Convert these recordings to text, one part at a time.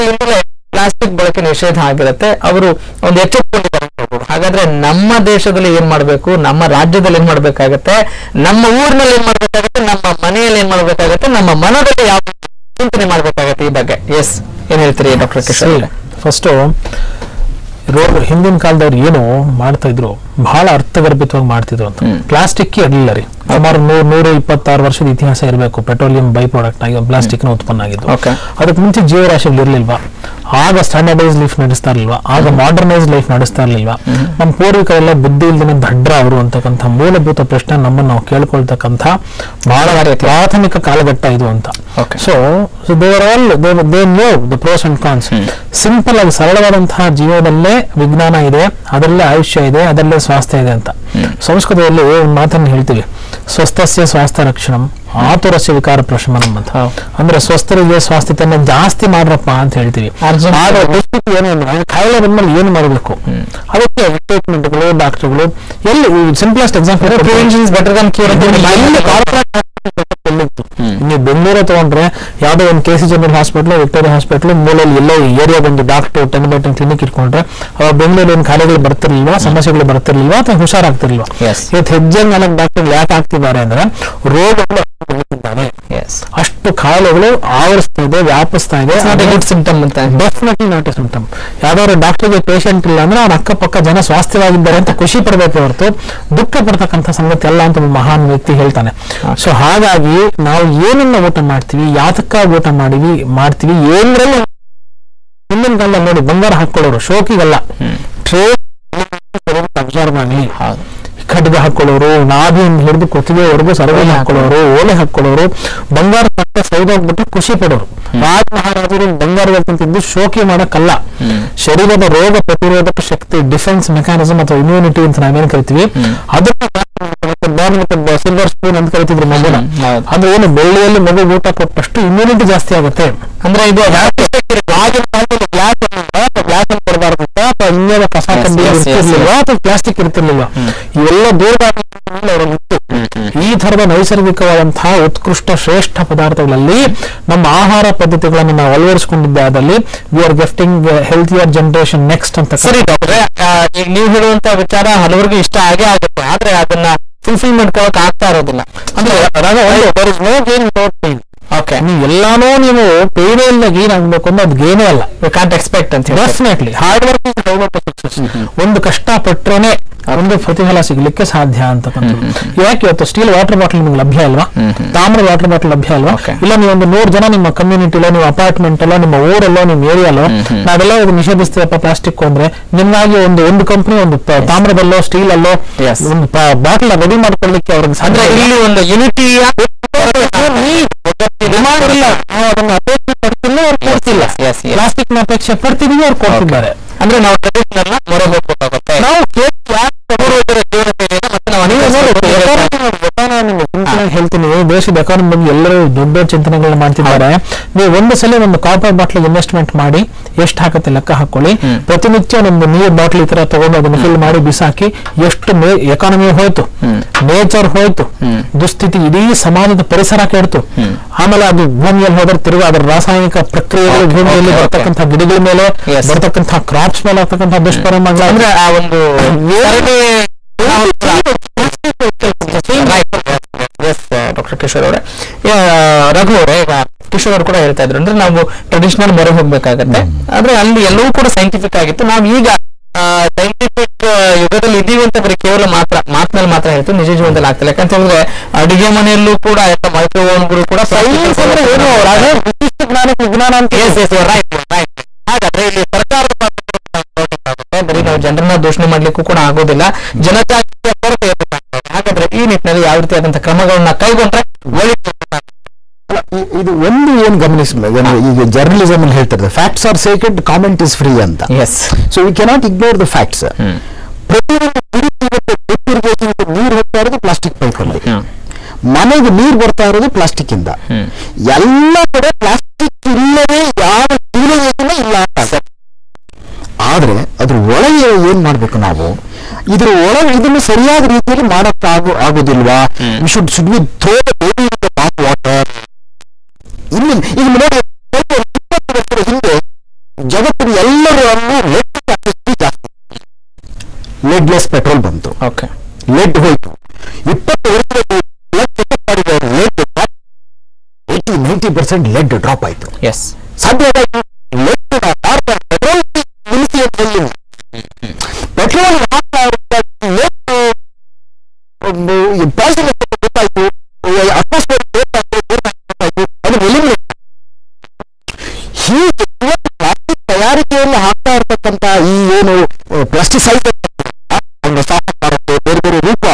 ಕಾಲದಿಂದಲೇ plastic ಬಳಕೆ ನಿಷೇಧ ಆಗಿರುತ್ತೆ. ಅವರು ಒಂದು ಎಚ್ಚೆತ್ತುಕೊಂಡಿದ್ದಾರೆ. ಹಾಗಾದ್ರೆ ನಮ್ಮ ದೇಶದಲ್ಲಿ ಏನ್ ಮಾಡ್ಬೇಕು, ನಮ್ಮ ರಾಜ್ಯದಲ್ಲಿ ಏನ್ ಮಾಡ್ಬೇಕಾಗತ್ತೆ, ನಮ್ಮ ಊರಿನಲ್ಲಿ ಏನ್ ಮಾಡ್ಬೇಕಾಗತ್ತೆ, ನಮ್ಮ ಮನೆಯಲ್ಲಿ ಏನ್ ಮಾಡ್ಬೇಕಾಗತ್ತೆ, ನಮ್ಮ ಮನದಲ್ಲಿ ಯಾವ ಚಿಂತನೆ ಮಾಡ್ಬೇಕಾಗತ್ತೆ ಈ ಬಗ್ಗೆ? ಎಸ್, ಏನ್ ಹೇಳ್ತೀರಿ ಡಾಕ್ಟರ್ ಕಿಶೋರ್? ಫಸ್ಟ್ ಹಿಂದಿನ ಕಾಲದವ್ರು ಏನು ಮಾಡ್ತಾ ಇದ್ರು ಬಹಳ ಅರ್ಥಗರ್ಭಿತವಾಗಿ ಮಾಡ್ತಿದ್ರು ಅಂತ. ಪ್ಲಾಸ್ಟಿಕ್ ಇರಲಿಲ್ಲ ರೀ, ಸುಮಾರು 126 ವರ್ಷದ ಇತಿಹಾಸ ಇರಬೇಕು. ಪೆಟ್ರೋಲಿಯಂ ಬೈ ಪ್ರಾಡಕ್ಟ್ ಆಗಿ ಪ್ಲಾಸ್ಟಿಕ್ ನ ಉತ್ಪನ್ನ ಆಗಿದ್ದು. ಅದಕ್ಕೆ ಮುಂಚೆ ಜೀವರಾಶಿಗಳು ಇರ್ಲಿಲ್ವಾ, ಆಗ ಸ್ಟ್ಯಾಂಡರ್ಡೈಸ್ ಲೈಫ್ ನಡೆಸ್ತಾ ಇರ್ಲಿಲ್ವಾ, ಆಗ ಮಾಡರ್ನೈಸ್ ಲೈಫ್ ನಡೆಸ್ತಾ ಇರ್ಲಿಲ್ವಾ, ನಮ್ಮ ಪೂರ್ವಿಕರೆಲ್ಲ ಬುದ್ಧಿ ಇಲ್ದೇನೆ ದಡ್ರ ಅವರು ಅಂತಕ್ಕಂಥ ಮೂಲಭೂತ ಪ್ರಶ್ನೆ ನಮ್ಮನ್ನು ನಾವು ಕೇಳ್ಕೊಳ್ತಕ್ಕಂಥ ಬಹಳ ಪ್ರಾಥಮಿಕ ಕಾಲಘಟ್ಟ ಇದು ಅಂತ. So they know the pros and cons. Simple ಆಗಿ ಸರಳವಾದಂತಹ ಜೀವನದಲ್ಲೇ ವಿಜ್ಞಾನ ಇದೆ, ಅದರಲ್ಲೇ ಆಯುಷ್ಯ ಇದೆ, ಅದರಲ್ಲೇ ಸ್ವಾಸ್ಥ್ಯ ಇದೆ ಅಂತ. ಸಂಸ್ಕೃತದಲ್ಲಿ ಒಂದು ಮಾತನ್ನು ಹೇಳ್ತೀವಿ, ಸ್ವಸ್ಥಸ್ಯ ಸ್ವಾಸ್ಥ್ಯ ರಕ್ಷಣಂ ಆತುರಸ್ಯ ವಿಕಾರ ಪ್ರಶಮನಂ ಅಂತ. ಅಂದ್ರೆ ಸ್ವಸ್ಥರಿಗೆ ಸ್ವಾಸ್ಥ್ಯತೆಯನ್ನ ಜಾಸ್ತಿ ಮಾಡ್ರಪ್ಪ ಅಂತ ಹೇಳ್ತೀವಿ. ಏನು ಕಾಯಿಲೆ ಬಂದ್ಮೇಲೆ ಏನು ಮಾಡಬೇಕು, ಅದಕ್ಕೆ ಟ್ರೀಟ್ಮೆಂಟ್ಗಳು, ಡಾಕ್ಟರ್ಗಳು ಎಲ್ಲಿ simplest example prevention is better than cure ಅಂತ. ನೀವು ಬೆಂಗಳೂರು ತಗೊಂಡ್ರೆ ಯಾವ್ದೋ ಒಂದು KC general hospital, Victoria hospital ಮೂಲೆಯಲ್ಲಿ ಎಲ್ಲೋ ಏರಿಯಾ ಬಂದು ಡಾಕ್ಟರ್ 10/10 ಕ್ಲಿನಿಕ್ ಇಟ್ಕೊಂಡ್ರೆ ಅವಾಗ ಬೆಂಗಳೂರು ಏನು ಕಾಯಿಲೆಗಳು ಬರ್ತಿರ್ಲಿಲ್ವಾ, ಸಮಸ್ಯೆಗಳು ಬರ್ತಿರ್ಲಿಲ್ವಾ ಅಥವಾ ಹುಷಾರಾಗ್ತಿರ್ಲಿಲ್ವಾ? ಇವತ್ತು ಹೆಜ್ಜೆ ನಾಲ್ಕು ಡಾಕ್ಟರ್ ಯಾಕೆ ಆಗ್ತಿದ್ದಾರೆ ಅಂದ್ರೆ ರೋಗಗಳು ಅಷ್ಟು ಕಾಯಿಲೆಗಳು ಆವರಿಸ್ತಾ ಇದೆ, ವ್ಯಾಪಿಸ್ತಾ ಇದೆ. ಸಿಂಪ್ಟಮ್ ಅಂತ ಡೆಫಿನೆಟ್ಲಿ ನಾಟ್ ಎ ಸಿಂಪ್ಟಮ್. ಯಾವ್ದಾದ್ರು ಡಾಕ್ಟರ್ಗೆ ಪೇಷಂಟ್ ಇಲ್ಲ ಅಂದ್ರೆ ಅವ್ರ ಅಕ್ಕಪಕ್ಕ ಜನ ಸ್ವಾಸ್ಥ್ಯವಾಗಿದ್ದಾರೆ ಅಂತ ಖುಷಿ ಪಡಬೇಕು ಹೊರತು ದುಃಖ ಪಡ್ತಕ್ಕಂಥ ಸಂಗತಿ ಅಲ್ಲ ಅಂತ ಮಹಾನ್ ವ್ಯಕ್ತಿ ಹೇಳ್ತಾನೆ. ಸೊ ಹಾಗಾಗಿ ನಾವು ಏನನ್ನ ಊಟ ಮಾಡ್ತೀವಿ, ಯಾತಕ್ಕಾಗಿ ಊಟ ಮಾಡ್ತೀವಿ ಏನ್ರಲ್ಲಿ ಹಿಂದಿನ ಕಾಲ ನೋಡಿ ಬಂಗಾರ ಹಾಕೊಳ್ಳೋರು ಶೋಕಿಗಲ್ಲ, ಅಬ್ಸರ್ವ್ ಆಗಲಿ, ಖಡ್ಗ ಹಾಕೊಳ್ಳೋರು, ನಾಭಿಯಿಂದ ಹಿಡಿದು ಕೊತ್ತಿಗೆವರೆಗೂ ಸರಗಣಿ ಹಾಕೊಳ್ಳೋರು, ಓಲೆ ಹಾಕೊಳ್ಳೋರು, ಬಂಗಾರ ಪಟ್ಟ ಸೌದೋಗ್ಬಿಟ್ಟು ಖುಷಿ ಪಡೋರು. ರಾಜ ಮಹಾರಾಜರು ಬಂಗಾರದಲ್ಲಿ ತಿಂದು ಶೋಕಿ ಮಾಡಕ್ಕಲ್ಲ, ಶರೀರದ ರೋಗ ಪ್ರತಿರೋಧಕ ಶಕ್ತಿ, ಡಿಫೆನ್ಸ್ ಮೆಕ್ಯಾನಿಸಮ್ ಅಥವಾ ಇಮ್ಯುನಿಟಿ ಅಂತ ನಾವೇನು ಕರಿತೀವಿ ಅದನ್ನ ಸಿಲ್ವರ್ ಸ್ಪೂನ್ ಅಂತ ಕರಿತಿದ್ರು ಮಗುನ. ಅದು ಏನು ಬೆಳ್ಳಿಯಲ್ಲಿ ಮಗು ಊಟ ಕೊಟ್ಟಷ್ಟು ಇಮ್ಯುನಿಟಿ ಜಾಸ್ತಿ ಆಗುತ್ತೆ. ಅಂದ್ರೆ ಇದು ಗ್ಲಾಸ್ ಕೊಡಬಾರ್ದು ಅಥವಾ ಇನ್ನೇನು ಕಸ ಇರ್ತಿರ್ಲಿಲ್ವಾ ಅಥವಾ ಪ್ಲಾಸ್ಟಿಕ್ ಇರ್ತಿರ್ಲಿಲ್ವಾ, ಇವೆಲ್ಲ ದೂರ ಈ ತರದ ನೈಸರ್ಗಿಕವಾದಂತಹ ಉತ್ಕೃಷ್ಟ ಶ್ರೇಷ್ಠ ಪದಾರ್ಥಗಳಲ್ಲಿ ನಮ್ಮ ಆಹಾರ ಪದ್ಧತಿಗಳನ್ನು ನಾವು ಅಳವಡಿಸಿಕೊಂಡಿದ್ದಾದಲ್ಲಿ we are gifting healthier generation next ಅಂತ. ಸರಿ ಡಾಕ್ಟ್ರೆ, ಈಗ ನೀವು ಹೇಳುವಂತ ವಿಚಾರ ಹಲವರಿಗೂ ಇಷ್ಟ ಆಗೇ ಆಗುತ್ತೆ, ಆದ್ರೆ ಅದನ್ನ ಫುಲ್ಫಿಲ್ ಮಾಡ್ಕೊಳಕ್ ಆಗ್ತಾ ಇರೋದಿಲ್ಲ. ಅಂದ್ರೆ ನೀವು ಎಲ್ಲಾನು ನೀವು ಪೇಯ್ನಲ್ಲಿ ಗೇನ್ ಆಗ್ಬೇಕು ಅಂದ್ರೆ ಅದು ಗೇನೇ ಅಲ್ಲ, ಕಾಂಟ್ ಎಕ್ಸ್ಪೆಕ್ಟ್ ಅಂತ. ಡೆಫಿನೆಟ್ಲಿ ಹಾರ್ಡ್ ವರ್ಕ್ ಒಂದು ಕಷ್ಟ ಪಟ್ರೇನೆ ಒಂದು ಪ್ರತಿಫಲ ಸಿಗ್ಲಿಕ್ಕೆ ಸಾಧ್ಯ ಅಂತಕ್ಕಂಥದ್ದು. ಯಾಕೆ ಇವತ್ತು ಸ್ಟೀಲ್ ವಾಟರ್ ಬಾಟಲ್ ನಿಮ್ಗೆ ಲಭ್ಯ ಅಲ್ವಾ, ತಾಮ್ರದ ವಾಟರ್ ಬಾಟಲ್ ಲಭ್ಯ ಅಲ್ವಾ? ಇಲ್ಲ ನೀವು ಒಂದು 100 ಜನ ನಿಮ್ಮ ಕಮ್ಯುನಿಟಿಲೋ, ನಿಮ್ಮ ಅಪಾರ್ಟ್ಮೆಂಟ್ ಅಲ್ಲೋ, ನಿಮ್ಮ ಊರಲ್ಲೋ, ನಿಮ್ಮ ಏರಿಯಾಲೋ ನಾವೆಲ್ಲ ನಿಷೇಧಿಸ್ತೀವಪ್ಪ ಪ್ಲಾಸ್ಟಿಕ್ ಅಂದ್ರೆ ನಿಮ್ಗಾಗಿ ಒಂದು ಕಂಪನಿ ಒಂದು ತಾಮ್ರದಲ್ಲೋ ಸ್ಟೀಲ್ ಅಲ್ಲೋ ಒಂದು ಬಾಟಲ್ ರೆಡಿ ಮಾಡ್ಕೊಳ್ಳಿಕ್ಕೆ ಅವ್ರಿಗೆ ಅಂದ್ರೆ ಇಲ್ಲಿ ಒಂದು ಯೂನಿಟಿಯ ಡಿಮಾಂಡ್ ಇಲ್ಲ, ಅದನ್ನ ಅಪೇಕ್ಷೆ ಪಡ್ತಿಲ್ಲ, ಅವ್ರು ಕೊಡ್ತಿಲ್ಲ. ಪ್ಲಾಸ್ಟಿಕ್ ನ ಅಪೇಕ್ಷೆ ಪಡ್ತಿದೀವಿ, ಅವ್ರು ಕೊಡ್ತಿದ್ದಾರೆ. ಅಂದ್ರೆ ನಾವು ಟ್ರೆಡಿಷನಲ್ ಮೊರೆ ಹೋಗ್ಬೇಕಾಗುತ್ತೆ. ನಾವು ಹೇಳ್ತೀನಿ, ದೇಶದ ಎಕಾನಮಿ ಬಗ್ಗೆ ಎಲ್ಲರೂ ದೊಡ್ಡ ಚಿಂತನೆಗಳನ್ನ ಮಾಡ್ತಿದ್ದಾರೆ. ನೀವು ಒಂದು ಸಲ ಒಂದು ಕಾಪರ್ ಬಾಟ್ಲಿಗೆ ಇನ್ವೆಸ್ಟ್ಮೆಂಟ್ ಮಾಡಿ ಎಷ್ಟು ಹಾಕತ್ತೆ ಲೆಕ್ಕ ಹಾಕೊಳ್ಳಿ. ಪ್ರತಿನಿತ್ಯ ಒಂದು ನೀರ್ ಬಾಟ್ಲಿ ತರ ತಗೊಂಡು ಅದನ್ನು ಫಿಲ್ ಮಾಡಿ ಬಿಸಾಕಿ ಎಷ್ಟು ಎಕಾನಮಿ ಹೋಯ್ತು, ನೇಚರ್ ಹೋಯ್ತು, ದುಸ್ಥಿತಿ ಇಡೀ ಸಮಾಜದ ಪರಿಸರ ಕೆಡ್ತು. ಆಮೇಲೆ ಅದು ಭೂಮಿಯಲ್ಲಿ ಹೋದ್ರೆ ತಿರುಗಿ ಅದರ ರಾಸಾಯನಿಕ ಪ್ರಕ್ರಿಯೆಗಳು ಭೂಮಿಯಲ್ಲಿ ಬರ್ತಕ್ಕಂಥ ಗಿಡಗಳ ಮೇಲೆ ಬರ್ತಕ್ಕಂಥ ಕ್ರಾಪ್ಸ್ ಮೇಲೆ ಆಗ್ತಕ್ಕಂಥ ದುಷ್ಪರಿಣಾಮಗಳು ಅಂದ್ರೆ ಆ ಒಂದು ಡಾಕ್ಟರ್ ಕಿಶೋರ್ ಅವರೇ, ರಘು ಅವರೇ, ಈಗ ಕಿಶೋರ್ ಅವರು ಕೂಡ ಹೇಳ್ತಾ ಇದ್ರು ಅಂದ್ರೆ ನಾವು ಟ್ರೆಡಿಷನಲ್ ಮೊರೆ ಹೋಗ್ಬೇಕಾಗತ್ತೆ, ಆದ್ರೆ ಅಲ್ಲಿ ಎಲ್ಲವೂ ಕೂಡ ಸೈಂಟಿಫಿಕ್ ಆಗಿತ್ತು. ನಾವು ಈಗ ಸೈಂಟಿಫಿಕ್ ಯುಗದಲ್ಲಿ ಇದೀವಿ ಅಂತ ಬರೀ ಕೇವಲ ಮಾತಿನಲ್ಲಿ ಮಾತ್ರ ಹೇಳ್ತೀವಿ, ನಿಜ ಜೀವನದಲ್ಲಿ ಆಗ್ತಿಲ್ಲ. ಯಾಕಂತ ಹೇಳಿದ್ರೆ ಅಡುಗೆ ಮನೆಯಲ್ಲೂ ಕೂಡ ಮೈಕ್ರೋವೇವ್ಗಳು ಕೂಡ ವಿಶಿಷ್ಟ ಜ್ಞಾನಕ್ಕೆ ವಿಜ್ಞಾನ ಅಂತ. ಹಾಗಾದ್ರೆ ಇಲ್ಲಿ ಸರ್ಕಾರ ಬರೀ ನಾವು ಜನರನ್ನ ದೂಷಣೆ ಮಾಡ್ಲಿಕ್ಕೂ ಕೂಡ ಆಗೋದಿಲ್ಲ, ಜನಜಾಗೃತಿಯ ಕೊರತೆ ಇರಬೇಕಾಗ್ತದೆ. ಹಾಗಾದ್ರೆ ಈ ನಿಟ್ಟಿನಲ್ಲಿ ಯಾವ ರೀತಿಯಾದಂತಹ ಕ್ರಮಗಳನ್ನ ಕೈಗೊಂಡ್ರೆ ಒಳ್ಳೆ ಇದು ಒಂದು ಏನು ಗಮನಿಸಬೇಕು, ಈಗ ಜರ್ನಲಿಸಮ್ ಅಲ್ಲಿ ಹೇಳ್ತಾರೆ facts are sacred, comment is free ಅಂತ. So we cannot ignore the facts. ನೀರು ಹೋಗ್ತಾ ಇರೋದು ಪ್ಲಾಸ್ಟಿಕ್ ಪೈಪ್ ಅಲ್ಲಿ, ಮನೆಗೆ ನೀರು ಬರ್ತಾ ಇರೋದು ಪ್ಲಾಸ್ಟಿಕ್ ಇಂದ. ಎಲ್ಲ ಕಡೆ ಪ್ಲಾಸ್ಟಿಕ್ ಇಲ್ಲದೆ ಯಾವ ಯೋಜನೆ ಇಲ್ಲ ಅಂತ. ಆದ್ರೆ ಅದ್ರ ಒಳಗೆ ಏನ್ ಮಾಡ್ಬೇಕು ನಾವು, ಇದ್ರ ಒಳಗೆ ಇದನ್ನು ಸರಿಯಾದ ರೀತಿಯಲ್ಲಿ ಮಾಡಕ್ ಆಗೋದಿಲ್ವಾ? Should we throw water. ಇನ್ನು ಈಗ ನೋಡಿ 20 ವರ್ಷದ ಹಿಂದೆ ಜಗತ್ತಿನ ಎಲ್ಲರೂ ಜಾಸ್ತಿ, ಲೆಡ್ಲೆಸ್ ಪೆಟ್ರೋಲ್ ಬಂತು, ಲೆಡ್ ಹೋಯ್ತು. 20 ವರ್ಷದಲ್ಲಿ ಲೆಡ್ 80-90% ಲೆಡ್ ಡ್ರಾಪ್ ಆಯ್ತು. ಸಾಧ್ಯ ಪೆಟ್ರೋಲ್ ನಿಲ್ಲಿಸಿ ಪೆಟ್ರೋಲ್ ಗೊತ್ತಾಯ್ತು, ಅಟ್ಮಾಸ್ಫಿಯರ್ ಅದು ಎಲಿಮಿನೇಟ್. ಹೀಗೆ ಪ್ಲಾಸ್ಟಿಕ್ ತಯಾರಿಕೆಯಲ್ಲಿ ಹಾಕ್ತಾ ಇರ್ತಕ್ಕಂಥ ಈ ಏನು ಪ್ಲಾಸ್ಟಿಸೈಸರ್ ಸಾಫ್ಟ್ ಮಾಡುತ್ತೆ, ಬೇರೆ ಬೇರೆ ರೂಪ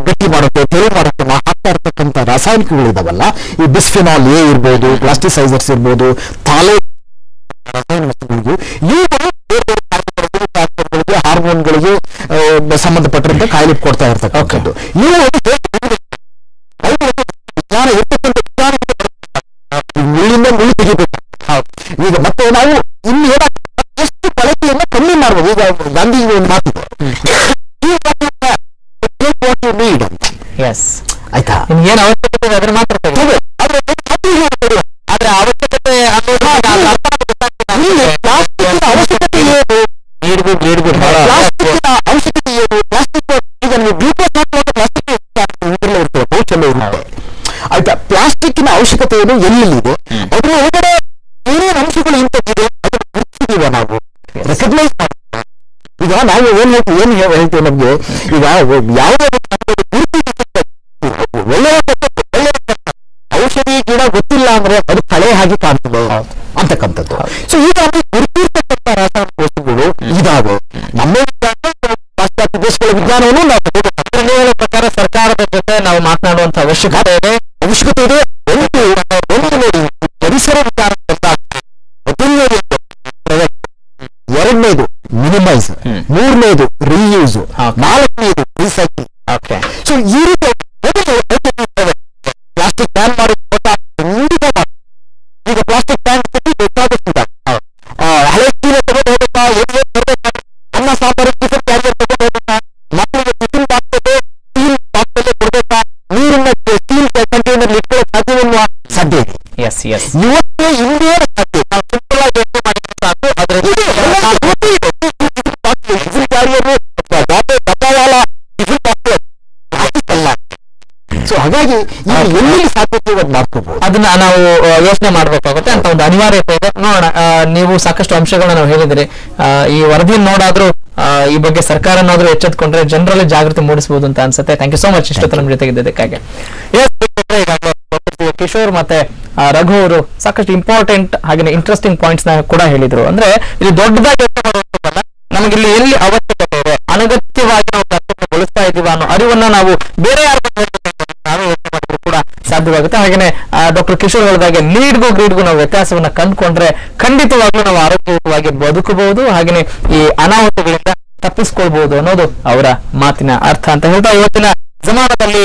ಗಟ್ಟಿ ಮಾಡುತ್ತೆ, ತೆಳು ಮಾಡುತ್ತೆ, ಹಾಕ್ತಾ ಇರ್ತಕ್ಕಂಥ ರಾಸಾಯನಿಕಗಳಿದಾವಲ್ಲ, ಈ ಬಿಸ್ಫಿನಾಲ್ ಎ ಇರ್ಬೋದು, ಪ್ಲಾಸ್ಟಿಸೈಸರ್ಸ್ ಇರ್ಬೋದು, ತಾಲೆ ರಾಸಾಯನಿಕ ವಸ್ತುಗಳಿಗೂ ಇವುಗಳು ಬೇರೆ ಹಾರ್ಮೋನ್ಗಳಿಗೆ ಸಂಬಂಧಪಟ್ಟಂತೆ ಕಾಯಿಲೆ ಕೊಡ್ತಾ ಇರ್ತಕ್ಕಂಥದ್ದು. ಇವು ಮುಳ್ಳಿಂದ ಮುಳ್ಳು ತೆಗಿಬೇಕು. ಈಗ ಮತ್ತೆ ನಾವು ಇನ್ನು ಎಷ್ಟು ಬಳಕೆಯನ್ನು ಕಮ್ಮಿ ಮಾಡ್ಬೋದು. ಈಗ ಗಾಂಧಿ ಒಂದು ಮಾತಿದೆ, ಆಯ್ತಾ, ಏನ್ ಅವಶ್ಯಕತೆ ಇದೆ ಅದನ್ನ ಮಾತ್ರ ಆದ್ರೆ ಅವಶ್ಯಕತೆ ಅವಶ್ಯಕತೆ ಏನು, ಅವಶ್ಯಕತೆ ಏನು, ಪ್ಲಾಸ್ಟಿಕ್ ಈಗ ನೀವು ಗ್ಲೂಕೋಸ್ ಹಾಕುವಾಗ ಪ್ಲಾಸ್ಟಿಕ್ ಇರ್ತದೆ, ಪೌಚಲ್ಲೇ ಇರುತ್ತೆ. ಆಯ್ತಾ, ಪ್ಲಾಸ್ಟಿಕ್ನ ಅವಶ್ಯಕತೆ ಏನು, ಎಲ್ಲೆಲ್ಲಿದೆ, ಅದ್ರ ಒಳಗಡೆ ಏನೇನು ಅಂಶಗಳು ಇಂಥದ್ದಿದೆ ಅದನ್ನು ಗುರುತಿಸಿದೀವ ನಾವು, ರೆಕಗ್ನೈಸ್ ಮಾಡ್ತೀವಿ. ಈಗ ನಾವು ಏನ್ ಹೇಳ್ತೀವಿ ನಮ್ಗೆ, ಈಗ ಯಾವುದೇ ಒಳ್ಳೆಯ ಔಷಧಿ ಗಿಡ ಗೊತ್ತಿಲ್ಲ ಅಂದ್ರೆ ಅದು ಕಳೆ ಹಾಗೆ ಕಾಣ್ತದೆ ಅಂತಕ್ಕಂಥದ್ದು. ಸೊ ಈಗ ಗುರುತಿರ್ತಕ್ಕಂಥ ರಾಸಾಯನಿಕ ವಸ್ತುಗಳು ಇದಾವೆ. ನಮ್ಮ ಪಾಶ್ಚಾತ್ಯ ದೇಶಗಳ ವಿಜ್ಞಾನವನ್ನು ನಾವು ಪ್ರಕಾರ ಸರ್ಕಾರದ ಜೊತೆ ನಾವು ಮಾತನಾಡುವಂತ ಅವಶ್ಯಕತೆ ಇದೆ. ಒಂದು ನೋಡಿ, ಪರಿಸರ ವಿಚಾರ ಎರಡನೇದು ಮಿನಿಮೈಸ್, ಮೂರನೇದು ರೀಯೂಸ್, ನಾಲ್ಕನೇದು ರೀಸೈಕ್ಲಿಂಗ್. ಸೊ ಈ ರೀತಿ ಪ್ಲಾಸ್ಟಿಕ್ ಬ್ಯಾನ್ ಮಾಡಿ ಈಗ ಪ್ಲಾಸ್ಟಿಕ್ ಬ್ಯಾನ್ ಬೇಕಾದಷ್ಟು ಹಳೆ ಸ್ಟೀಲ್ ತಗೊಂಡು ಹೋಗ್ಬೇಕಾ, ಅನ್ನ ಸಾಂಬಾರು ಟಿಫಿನ್ ಕ್ಯಾರಿಯರ್ ತಗೊಂಡು ಹೋಗ್ಬೇಕಾ, ಮಕ್ಕಳಿಗೆ ಟಿಫಿನ್ ಬಾಕ್ಸಲ್ಲಿ ಸ್ಟೀಲ್ ಬಾಕ್ಸಲ್ಲೇ ಕೊಡ್ಬೇಕಾ, ನೀರನ್ನ ಸ್ಟೀಲ್ ಕಂಟೈನರ್ ಇಟ್ಕೊಳ್ಳೋ ಸಾಧ್ಯವಿಲ್ವಾ? ಸಾಧ್ಯ ಇದೆ. ಇವತ್ತೇ ಇಂಡಿಯಾ ಸಾಧ್ಯ. ನಾವು ಸಿಂಪಲ್ ಆಗಿ ಯೋಚನೆ ಮಾಡಿದ್ರೆ ಸಾಕು. ಅದರಲ್ಲಿ ಟಿಫಿನ್ ಕ್ಯಾರಿಯರ್ ಡಬ್ಬವಾಲ ಟಿಫಿನ್ ಬಾಕ್ಸ್ ಅಲ್ಲ. ಸೊ ಹಾಗಾಗಿ ಎಲ್ಲಿ ಸಾಧ್ಯತೆ ಮಾಡ್ಕೋಬಹುದು, ಅದನ್ನ ನಾವು ಯೋಚನೆ ಮಾಡ್ಬೇಕಾಗುತ್ತೆ ಅಂತ ಒಂದು ಅನಿವಾರ್ಯತೆ ಇದೆ. ನೋಡೋಣ, ನೀವು ಸಾಕಷ್ಟು ಅಂಶಗಳನ್ನ ನಾವು ಹೇಳಿದ್ರಿ. ಈ ವರದಿಯನ್ನು ನೋಡಾದ್ರೂ ಈ ಬಗ್ಗೆ ಸರ್ಕಾರನಾದ್ರೂ ಎಚ್ಚೆತ್ಕೊಂಡ್ರೆ ಜನರಲ್ಲಿ ಜಾಗೃತಿ ಮೂಡಿಸಬಹುದು ಅಂತ ಅನ್ಸುತ್ತೆ. ಥ್ಯಾಂಕ್ ಯು ಸೋ ಮಚ್ ಇಷ್ಟೊತ್ತು ನಮ್ಮ ಜೊತೆಗಿದ್ದಕ್ಕಾಗಿ. ಕಿಶೋರ್ ಮತ್ತೆ ರಘು ಅವರು ಸಾಕಷ್ಟು ಇಂಪಾರ್ಟೆಂಟ್ ಹಾಗೆ ಇಂಟ್ರೆಸ್ಟಿಂಗ್ ಪಾಯಿಂಟ್ಸ್ ನ ಕೂಡ ಹೇಳಿದ್ರು. ಅಂದ್ರೆ ಇದು ದೊಡ್ಡದಾಗಿ ಯೋಚನೆ ಮಾಡುವಂತಲ್ಲ, ನಮಗೆ ಇಲ್ಲಿ ಎಲ್ಲಿ ಅವಶ್ಯಕತೆ ಇದೆ, ಅನಗತ್ಯವಾಗಿ ನಾವು ಪ್ಲಾಸ್ಟಿಕ್ ಇದೀವ ಅನ್ನೋ ಅರಿವನ್ನ ನಾವು ಬೇರೆ ಯಾರು ನಾವೇ ಯೋಚನೆ ಮಾಡಿದ್ರು ಕೂಡ ಸಾಧ್ಯವಾಗುತ್ತೆ. ಹಾಗೇನೆ ಡಾಕ್ಟರ್ ಕಿಶೋರ್ ಹೇಳಿದಾಗೆ ಲೀಡ್ಗೂ ನಾವು ವ್ಯತ್ಯಾಸವನ್ನ ಕಂಡುಕೊಂಡ್ರೆ ಖಂಡಿತವಾಗ್ಲೂ ನಾವು ಆರೋಗ್ಯಯುತವಾಗಿ ಬದುಕಬಹುದು, ಹಾಗೇನೆ ಈ ಅನಾಹುತಗಳಿಂದ ತಪ್ಪಿಸ್ಕೊಳ್ಬಹುದು ಅನ್ನೋದು ಅವರ ಮಾತಿನ ಅರ್ಥ ಅಂತ ಹೇಳ್ತಾ ಇವತ್ತಿನ ಜಮಾನದಲ್ಲಿ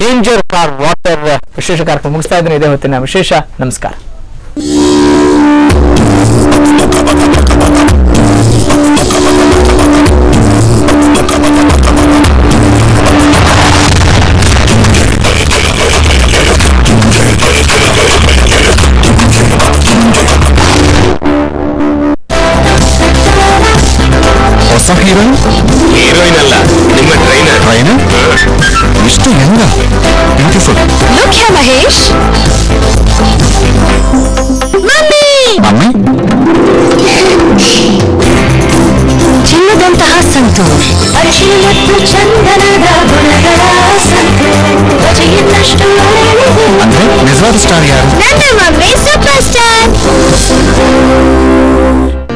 ಡೇಂಜರ್ ಫಾರ್ ವಾಟರ್ ವಿಶೇಷ ಕಾರ್ಯಕ್ರಮ ಮುಗಿಸ್ತಾ ಇದ್ದೀನಿ. ಇದೇ ಹೊತ್ತಿನ ವಿಶೇಷ. ನಮಸ್ಕಾರ. ಹೊಸ ಹೀರೋಯಿನ್ ಅಲ್ಲ, ನಿಮ್ಮ ಟ್ರೈನರ್ ಇಷ್ಟು ಹೆಂಗ ಬ್ಯೂಟಿಫುಲ್. ಲುಕ್ ಹೇ ಮಹೇಶ್. ಮಮ್ಮಿ ಚಿನ್ನದಂತಹ ಸಂತೋಷ್, ಅರಿಶಿನ ಮತ್ತು ಚಂದನದ ಗುಣಗಳ ಸಂತೋಷ್, ಇನ್ನಷ್ಟು ಅಂದ್ರೆ ನಿಜವಾದ ಸ್ಟಾರ್ ಯಾರು? ನನ್ನ mummy super star.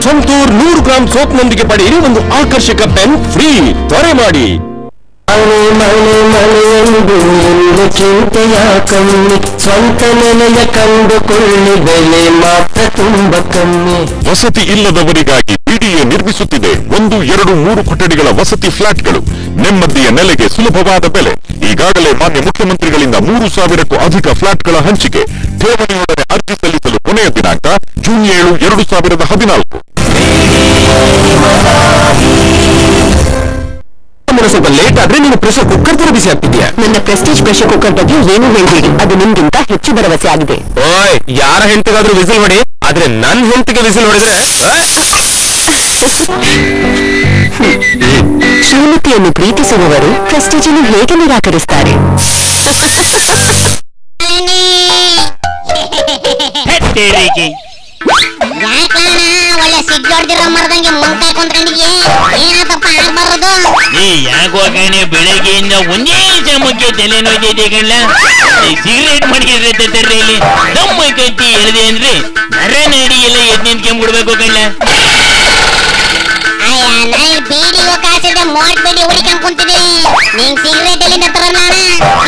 Santoor 100 gram ಸೋಪ್ನೊಂದಿಗೆ ಪಡೆಯಿರಿ ಒಂದು ಆಕರ್ಷಕ ಪೆನ್ ಫ್ರೀ. ತ್ವರೆ ಮಾಡಿ. ಮಳೆಯೆಂದು ಎಂದು ಚಿಂತೆಯ ಕಮ್ಮಿ, ಸ್ವಂತ ನೆಲೆಯ ಕಂಡುಕೊಳ್ಳಿ, ಬೆಲೆ ಮಾತ್ರ ತುಂಬ ಕಮ್ಮಿ. ವಸತಿ ಇಲ್ಲದವರಿಗಾಗಿ ಬಿಡಿಎ ನಿರ್ಮಿಸುತ್ತಿದೆ 1, 2, 3 ಕೊಠಡಿಗಳ ವಸತಿ ಫ್ಲಾಟ್ಗಳು. ನೆಮ್ಮದಿಯ ನೆಲೆಗೆ ಸುಲಭವಾದ ಬೆಲೆ. ಈಗಾಗಲೇ ಮಾನ್ಯ ಮುಖ್ಯಮಂತ್ರಿಗಳಿಂದ 3,000ಕ್ಕೂ ಅಧಿಕ ಫ್ಲಾಟ್ಗಳ ಹಂಚಿಕೆ. ಠೇವಣಿಯೊಡನೆ ಅರ್ಜಿ ಸಲ್ಲಿಸಲು ಕೊನೆಯ ದಿನಾಂಕ ಜೂನ್ 7, 2014. ಸ್ವಲ್ಪ ಲೇಟ್ ಆದ್ರೆ ನೀನು ಪ್ರೆಷರ್ ಕುಕ್ಕರ್ ತರ ಬಿಸಿ ಆಗ್ತಿದ್ಯಾ? ನನ್ನ ಪ್ರೆಸ್ಟೀಜ್ ಪ್ರೆಷರ್ ಕುಕ್ಕರ್ ಬಗ್ಗೆ ಏನು ಹೇಳ್ಬೇಡಿ, ಅದು ನಿಮ್ಗಿಂತ ಹೆಚ್ಚು ಭರವಸೆ ಆಗಿದೆ. ಓಯ್, ಯಾರ ಹೆಂಡತಿಗಾದ್ರೂ ವಿಸಿಲ್ ಮಾಡಿ ಆದ್ರೆ ನನ್ ಹೆಂಡತಿಗೆ ವಿಸಿಲ್ ಹೊಡೆದ್ರೆ ಶ್ರೀಮತಿಯನ್ನು ಪ್ರೀತಿಸುವವರು ಪ್ರೆಸ್ಟೀಜ್ ಅನ್ನು ಹೇಗೆ ನಿರಾಕರಿಸ್ತಾರೆ? ಒಳ್ಳೆ ಸಿಗ್ಗಡ್ದಿರೋ ಮರದಂಗೆ ಮುಂಕಾಯ್ ಕುಂತ್ಕೊಂಡಿದ್ಯೆ, ಏನತ್ತಪ್ಪ ಆಗ್ಬಾರದು? ನೀ ಯಾಕೋ ಕಣೆ ಬೆಳಗ್ಗೆಯಿಂದ ಒಂದೇ ಸಮಕ್ಕೆ ತಲೆ ನೋಯ್ತೈತೆ ಕಣ್ಣ. ಸಿಗರೇಟ್ ಮಡಗಿದ್ರೆ ತರ್ರೆಯಲ್ಲಿ ದಮ್ಮ ಕಟ್ಟಿ ಎಳೆದೆ ಅಂದ್ರೆ ನರ ನಾಡಿ ಎಲ್ಲ ಎದ್ ನಿಂತ್ಕೊಂಡ್ಬಿಡ್ಬೇಕು ಕಣ್ಣ. ನನಗೆ ಬೀಡಿಗೂ ಕಾಸಿದೆ, ಮೋಟ್ ಬೀಡಿ ಹುಡಿಕೊಂಡ್ ಕುಂತಿದ್ದೀನಿ. ನಿಂಗ್ ಸಿಗರೇಟ್ ಎಲ್ಲಿಂದ ತರೋಣ?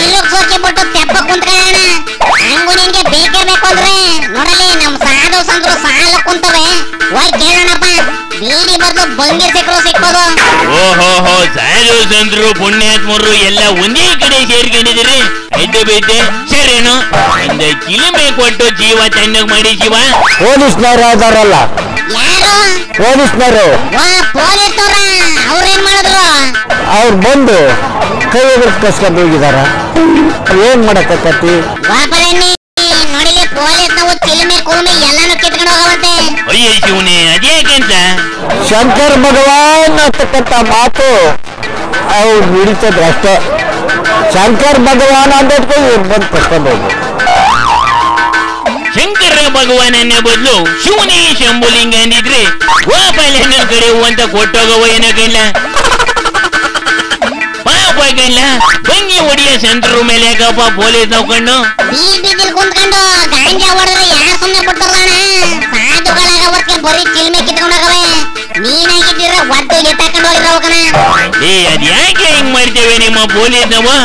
ಇಲ್ಲೋಗ್ ಸೋಕೆ ಬಿಟ್ಟು ತೆಪ್ಪ ಕುಂತ್ಕೊಳ್ಳೋಣ. ಹಂಗು ನಿನ್ಗೆ ಬೇಕೇ ಬೇಕು ಅಂದ್ರೆ ನೋಡಲಿ, ನಮ್ ಸಾಧು ಸಂದ್ರು ಸಾಲ ಕುಂತವೆ, ಹೋಗಿ ಕೇಳೋಣಪ್ಪ. ಬೀಡಿ ಬರ್ದು ಬಂಗಿ ಸಿಕ್ಕರು ಸಿಕ್ಬೋದು. ಓಹೋ, ಸಾಧು ಸಂದ್ರು ಪುಣ್ಯಾತ್ಮರು ಎಲ್ಲ ಒಂದೇ ಕಡೆ ಸೇರ್ಕೊಂಡಿದ್ದೀರಿ. ಐತೆ ಬೈತೆ ಸರೇನು, ಒಂದು ಕಿಲಿಮೆ ಕೊಟ್ಟು ಜೀವ ತಣ್ಣಗ್ ಮಾಡಿ ಶಿವ. ಪೊಲೀಸ್ನವ್ರು ಯಾವ್ದಾರಲ್ಲ, ಯಾರು? ಪೊಲೀಸ್ನವರು ಪೊಲೀಸ್ನವ್ರ? ಅವ್ರೇನ್ ಮಾಡಿದ್ರು? ಅವ್ರು ಬಂದು ಕೈ ಕಸ್ಕೊಂಡು ಹೋಗಿದಾರ. ಏನ್ ಮಾಡಕತ್ತಿ? ಗೋಪಾಲಣ್ಣಿ ನೋಡಿಲಿ, ಪೊಲೀಸ್ನವು ಚಿಲುಮೆ ಕುಲುಮೆ ಎಲ್ಲಾನು ಕಿತ್ಕೊಂಡು ಹೋಗವಂತೆ. ಅಯ್ಯ ಶಿವನೇ, ಅದ್ಯಾಕಂತ? ಶಂಕರ್ ಭಗವಾನ್ ಅಂತಕ್ಕಂಥ ಮಾತು ಅವ್ರು ಹಿಡಿತದ್ರು ಅಷ್ಟೇ. ಶಂಕರ್ ಭಗವಾನ್ ಅಂದಕ್ಕೆ ಇವ್ರು ಬಂದು ಕಸ್ಕೊಂಡು ಹೋಗ್ಬೋದು. ಶಂಕರ ಭಗವಾನನ್ನ ಬದಲು ಶಿವನೇ ಶಂಭುಲಿಂಗ ಅಂದಿದ್ರೆ ಗೋಪಾಲನ ಕಡೆ ಅಂತ ಕೊಟ್ಟೋಗವ ಏನಕ್ಕಲ್ಲ. ಪಾಪ ಕಲ್ಲ, ಬಂಗಿ ಹೊಡಿಯ ಸಂತರು ಮೇಲೆ ಯಾಕಪ್ಪ ಪೊಲೀಸ್ ನೋಡ್ಕೊಂಡು ಬೀದಿಲ್ ಕುಂತ್ಕೊಂಡು ಗಾಂಜಾ ಹೊಡೆದ್ರೆ ಯಾರು ಸುಮ್ಮನೆ ಬಿಡ್ತಾರಣ? ಸಾಧುಗಳಾಗ ಹೊರಕ್ಕೆ ಬರೀ ಚಿಲ್ಮೆ ಕಿತ್ಕೊಂಡೋಗವೆ. ನೀನಾಗಿದ್ದೀರ ಒದ್ದು ಎತ್ತಾಕೊಂಡು ಹೋಗಿರೋ ಕಣ. ಅದ್ ಯಾಕೆ ಹಿಂಗ್ ಮಾಡ್ತೇವೆ ನಿಮ್ಮ ಪೊಲೀಸ್ ನಾವು?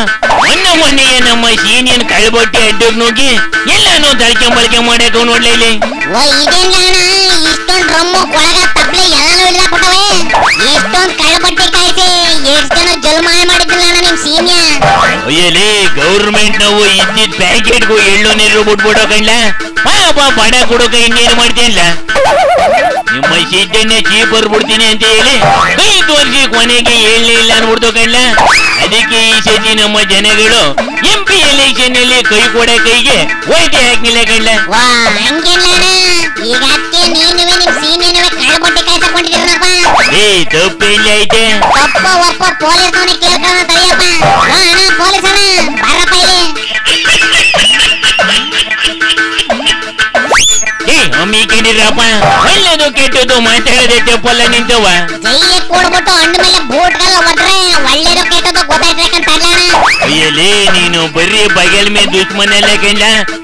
ಮೊನ್ನೆಗೆ ನಮ್ಮ ಸೀನಿಯನ್ ಕಳ್ಬೊಟ್ಟಿ ಅಡ್ಡಕ್ ನುಗ್ಗಿ ಎಲ್ಲಾನು ತಳ್ಕೆ ಮಾಡಕ ನೋಡ್ಲೇ ಇಲ್ಲಿ. ಓ ಇದೇನ್ ಅಣ್ಣ, ಇಷ್ಟೊಂದ್ ಡ್ರಮ್ಮು ಕೊಳಗ ತಪ್ಲೆ ಎಲ್ಲಾನು ಹಿಡಿದಾಕ್ಬಿಟ್ಟವೆ. ಎಷ್ಟೊಂದ್ ಕಳ್ಬಟ್ಟಿ ಕಾಯ್ಸಿ ಎಷ್ಟ್ ಜನ ಜಲ್ಮಾಯ ಮಾಡಿದ್ದಿಲ್ಲ ಅಣ್ಣ ನಿಮ್ ಸೀನಿಯರ್. ಅಯ್ಯಲೇ, ಗೌರ್ಮೆಂಟ್ ನಾವು ಇದ್ದಿದ್ ಪ್ಯಾಕೆಟ್ಗೂ ಎಳ್ಳು ನೀರು ಬಿಟ್ಬಿಡೋ ಕಣ್ಣ. ಪಾಪ ಬಡ ಕೊಡೋಕ ಇನ್ನೇನು ಮಾಡ್ತೇನಿಲ್ಲ. ನಿಮ್ಮ ಸಿದ್ದನ್ನೇ ಚೀಪರ್ ಬಿಡ್ತೀನಿ ಅಂತ ಹೇಳಿ ಕೈ ತೋರಿಸಿ ಕೊನೆಗೆ ಹೇಳಲಿಲ್ಲ ಅನ್ಬಿಡ್ತು ಕಣ್ಣ. ಅದಕ್ಕೆ ಈ ಸತಿ ನಮ್ಮ ಜನಗಳು MP ಎಲೆಕ್ಷನ್ ಅಲ್ಲಿ ಕೈ ಕೊಡ ಕೈಗೆ ಓಟಿ ಹಾಕ್ಲಿಲ್ಲ ಕಣ್ಣ. ವಾ ಹಂಗಿಲ್ಲ ಅಣ್ಣ, ಈಗ ಅದಕ್ಕೆ ನೀನುವೆ ನಿಮ್ ಸೀನಿಯರ್ವೇ ಕಳ್ಬಟ್ಟಿ ಕಾಯ್ಸಕೊಂಡಿದ್ದೀರಪ್ಪ. ತಪ್ಪೆಲ್ಲ ಐತೆ. ತಪ್ಪ ಒಪ್ಪ ಪೊಲೀಸ್ನವನೇ ಕೇಳ್ಕೊಳ್ಳೋಣ ತಡಿಯಪ್ಪ. ಅಣ್ಣ ಪೊಲೀಸ್ ಅಣ್ಣ ಬರಪ್ಪ ಇಲ್ಲಿ. ಅಮ್ಮಿ ಕೇಳಿರಪ್ಪ, ಒಳ್ಳೇದು ಕೆಟ್ಟದ್ದು ಮಾತಾಡದೆ ತಪ್ಪಲ್ಲ ನಿಂತವ. ಜೈಲಿಗೆ ಕೂಡ್ಬಿಟ್ಟು ಹಣ್ಣು ಮೇಲೆ ಬೂಟ್ಗೆಲ್ಲ ಹೊಡ್ರೆ ಒಳ್ಳೇದು ಕೆಟ್ಟದ್ದು ಗೊತ್ತಾಯ್ತಕ್ಕಂತ ಅಯ್ಯಲೇ, ನೀನು ಬರೀ ಬಗಲ್ ಮೇ ದುಶ್ಮನೆಲ್ಲ ಕಣ್ಣ.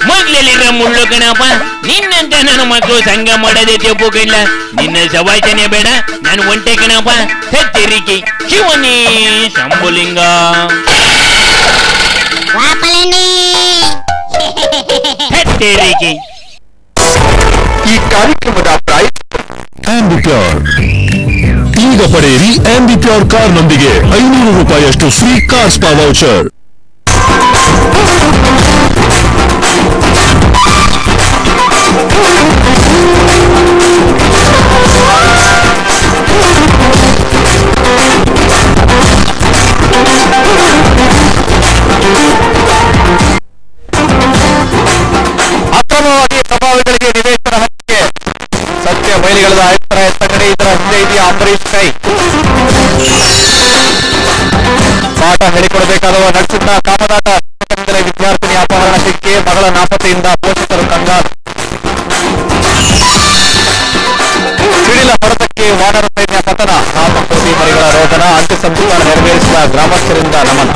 ಮಗ್ಲಲ್ಲಿರ ಮುಳ್ಳು ಕಣಪ್ಪ. ನಿನ್ನಂತ ನನ್ನ ಮಕ್ಕಳು ಸಂಘ ಮಾಡೋದೇ ತಪ್ಪು ಕಣ್ಣ. ನಿನ್ನ ಸವಾಚನೆ ಬೇಡ, ನಾನು ಒಂಟೆ ಕಣಪ್ಪ. ಸತ್ಯರಿಕೆ ಶಿವನೇ ಶಂಭುಲಿಂಗ. ಸತ್ಯರಿಕೆ. ಈ ಕಾರ್ಯಕ್ರಮದ ಆಂಬಿಪ್ಯೂರ್ ಈಗ ಪಡೆಯಿರಿ. ಆಂಬಿಪ್ಯೂರ್ ಕಾರ್ನೊಂದಿಗೆ 500 ರೂಪಾಯಿಯಷ್ಟು ಫ್ರೀ ಕಾರ್ ಸ್ಪಾ ವೌಚರ್. ಅಕ್ರಮವಾಗಿ ಪ್ರಭಾವಿಗಳಿಗೆ ನಿವೇಶನ ಹಂಚಿಕೆ ಸತ್ಯ ಬಯಲಿಗಳದ ಎತ್ತರ ಕಡೆ ಇದರ ಹಿಂದೆ ಇದೆಯಾ ಅಂಬರೀಶ್ ಕೈ? ಪಾಠ ಹೇಳಿಕೊಡಬೇಕಾದವ ನಡೆಸಿದ್ದ ಕಾಮದಾಟ ವಿದ್ಯಾರ್ಥಿನಿ ಅಪಹರಣ ಸಿಕ್ಕಿ ಮಗಳ ನಾಪತ್ತೆಯಿಂದ ಪೋಷಕರು ಕಂಗಾಲು. ಸಿಡಿಲ ಹೊಡೆತಕ್ಕೆ ವಾನರ ಸೈನ್ಯ ಪತನ, 4 ಕೋಟಿ ಮರಿಗಳ ರೋದನ, ಅಂತ್ಯ ಸಂಸ್ಕಾರ ನೆರವೇರಿಸಿದ ಗ್ರಾಮಸ್ಥರಿಂದ ನಮನ.